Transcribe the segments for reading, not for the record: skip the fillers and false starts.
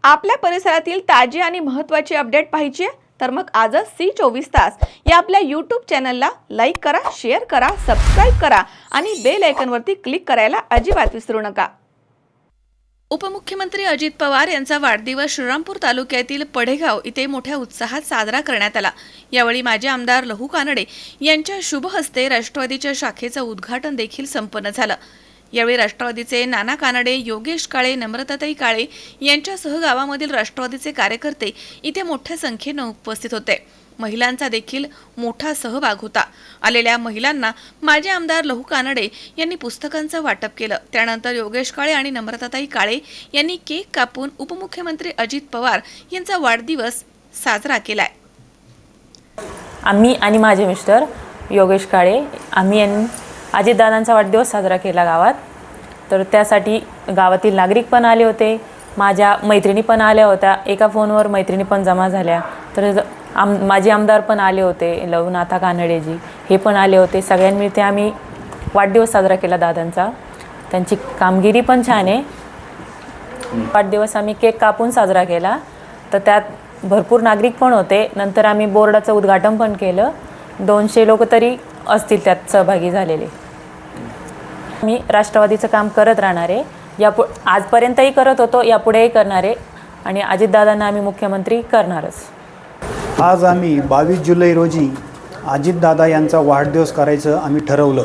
आपल्या परिसरातील ताजी आणि महत्त्वाची अपडेट पाहिजे तर मग आजच C24 तास या आपल्या YouTube चॅनलला लाईक करा, शेअर करा, सबस्क्राइब करा आणि बेल आयकॉनवरती क्लिक करायला अजिबात विसरू नका। उपमुख्यमंत्री अजित पवार यांचा वाढदिवस श्रीरामपूर तालुक्यातील पडेगाव इथे मोठ्या उत्साहात साजरा करण्यात आला। यावेळी माजी आमदार लहू कानडे यांच्या शुभ हस्ते राष्ट्रवादीच्या शाखेचं उद्घाटन देखील संपन्न झालं। यावेळी राष्ट्रवादीचे नाना कानडे, योगेश काळे, नम्रताताई काळे यांच्यासह गावामधील राष्ट्रवादीचे कार्यकर्ते इथे मोठ्या संख्येने उपस्थित होते। महिलांचा देखील मोठा सहभाग होता। आलेल्या महिलांना माजी आमदार लहू कानडे यांनी पुस्तकांचं वाटप केलं। त्यानंतर योगेश काळे आणि नम्रताताई काळे यांनी केक कापून उपमुख्यमंत्री अजित पवार यांचा वाढदिवस साजरा केलाय। आम्ही आणि माझे मिस्टर योगेश काळे आम्ही अजितदादांचा वाढदिवस साजरा केला गावात। तर त्यासाठी गावातील नागरिक पण आले होते, माझ्या मैत्रिणी पण आल्या होत्या, एका फोनवर मैत्रिणी पण जमा झाल्या। तर माजी आमदार पण आले होते, लवनाथा कानडेजी हे पण आले होते। सगळ्यांनी ते आम्ही वाढदिवस साजरा केला दादांचा। त्यांची कामगिरी पण छान आहे। वाढदिवस आम्ही केक कापून साजरा केला, तर त्यात भरपूर नागरिक पण होते। नंतर आम्ही बोर्डाचं उद्घाटन पण केलं। 200 लोक तरी असतील त्यात सहभागी झालेले। मी राष्ट्रवादीचं काम करत राहणार आहे, आजपर्यंतही करत होतो, यापुढेही करणार आहे आणि अजितदादांना आम्ही मुख्यमंत्री करणारच। आज आम्ही 22 जुलै रोजी अजितदादा यांचा वाढदिवस करायचं आम्ही ठरवलं।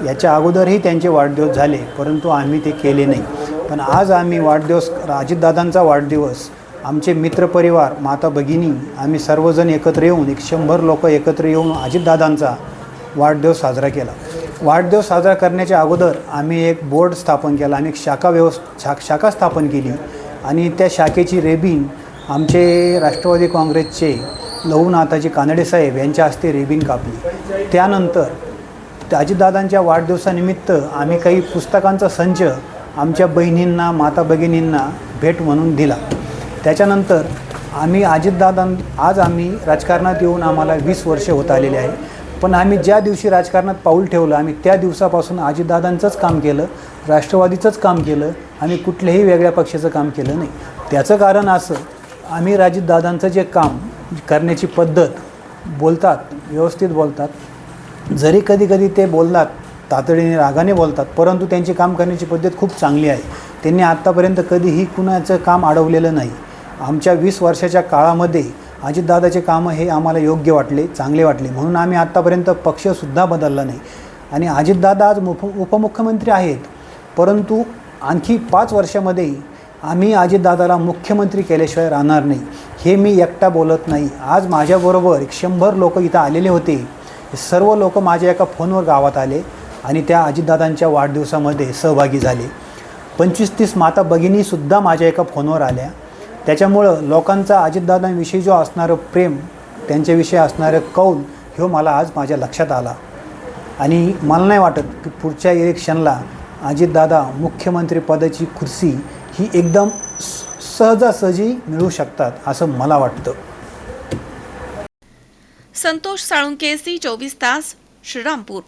याच्या अगोदरही त्यांचे वाढदिवस झाले, परंतु आम्ही ते केले नाही। पण आज आम्ही अजितदादांचा वाढदिवस आमचे मित्रपरिवार, माता भगिनी आम्ही सर्वजण एकत्र येऊन 100 लोक एकत्र येऊन अजितदादांचा वाढदिवस साजरा केला। वाढदिवस साजरा करण्याच्या अगोदर आम्ही एक बोर्ड स्थापन केला, आम्ही एक शाखा स्थापन केली आणि त्या शाखेची रेबीन आमचे राष्ट्रवादी काँग्रेसचे लहूनाथाजी कानडे साहेब यांच्या हस्ते रेबीन कापली। त्यानंतर अजितदादांच्या वाढदिवसानिमित्त आम्ही काही पुस्तकांचा संच आमच्या बहिणींना, माता भगिनींना भेट म्हणून दिला। त्याच्यानंतर आम्ही आज आम्ही राजकारणात येऊन आम्हाला 20 वर्षे होत आलेले आहे। पण आम्ही ज्या दिवशी राजकारणात पाऊल ठेवलं, आम्ही त्या दिवसापासून अजितदादांचंच काम केलं, राष्ट्रवादीचंच काम केलं, आम्ही कुठल्याही वेगळ्या पक्षाचं काम केलं नाही। त्याचं कारण असं, आम्ही अजितदादांचं जे काम करण्याची पद्धत, बोलतात व्यवस्थित बोलतात, जरी कधी कधी ते बोलतात तातडीने रागाने बोलतात, परंतु त्यांची काम करण्याची पद्धत खूप चांगली आहे। त्यांनी आत्तापर्यंत कधीही कुणाचं काम अडवलेलं नाही। आमच्या 20 वर्षाच्या काळामध्ये अजितदादाचे कामं हे आम्हाला योग्य वाटले, चांगले वाटले, म्हणून आम्ही आत्तापर्यंत पक्षसुद्धा बदलला नाही। आणि अजितदादा आज उपमुख्यमंत्री आहेत, परंतु आणखी 5 वर्षामध्ये आम्ही अजितदादाला मुख्यमंत्री केल्याशिवाय राहणार नाही, हे मी एकटा बोलत नाही। आज माझ्याबरोबर 100 लोक इथं आलेले होते। सर्व लोक माझ्या एका फोनवर गावात आले आणि त्या अजितदादांच्या वाढदिवसामध्ये सहभागी झाले। 25-30 माता भगिनीसुद्धा माझ्या एका फोनवर आल्या। त्याच्यामुळं लोकांचा अजितदादांविषयी जो असणारं प्रेम, त्यांच्याविषयी असणारं कौल हे मला आज माझ्या लक्षात आला। आणि मला नाही वाटत की पुढच्या इलेक्शनला अजितदादा मुख्यमंत्री पदाची खुर्ची ही एकदम सहजासहजी मिळू शकतात असं मला वाटतं। संतोष साळुंके, C24 तास, श्रीरामपूर।